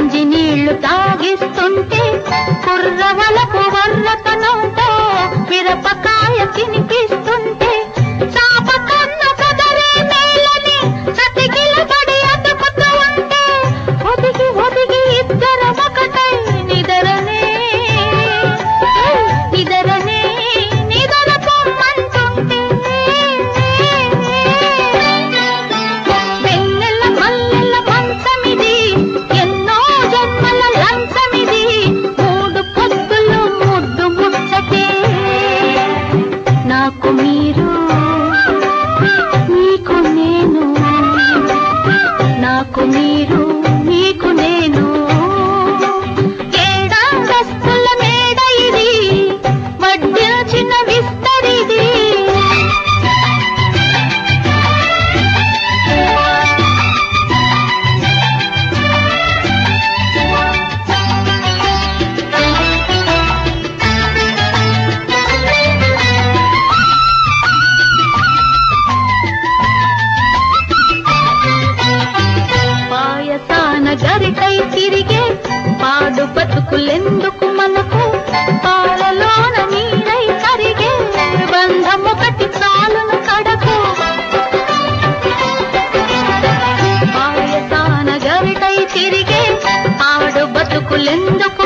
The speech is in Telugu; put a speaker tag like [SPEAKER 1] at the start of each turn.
[SPEAKER 1] గంజి నీళ్లు తాగిస్తుంటే కుర్రవలకు వర్రతనంతో మిరపకాయ తినిపిస్తుంటే చాప కన్ను కదరే నేలని చతికిలబడి అతుకుతూ ఉంటే ఒదిగి ఒదిగి ఇద్దరం ఒకటై నిదరనే నిదర పొమ్మంటుంటే వెన్నెల మల్లెల మంచమిది ఎన్నో జన్మల లంచమిది మూడు పొద్దులు ముద్దు ముచ్చటే నాకు మీరు నీకు నేను నాకు మీరు నీకు నేను ఏడాదస్తుల మేడ ఇది వడ్డించిన విస్తరిది పాయసాన గరికై తిరిగే పాడు బతుకులెందుకు మనకు పాలలోన నీడై కరిగే బంధమొకటి చాలును కడకు పాయసాన గరికై తిరిగే పాడు బతుకులెందుకు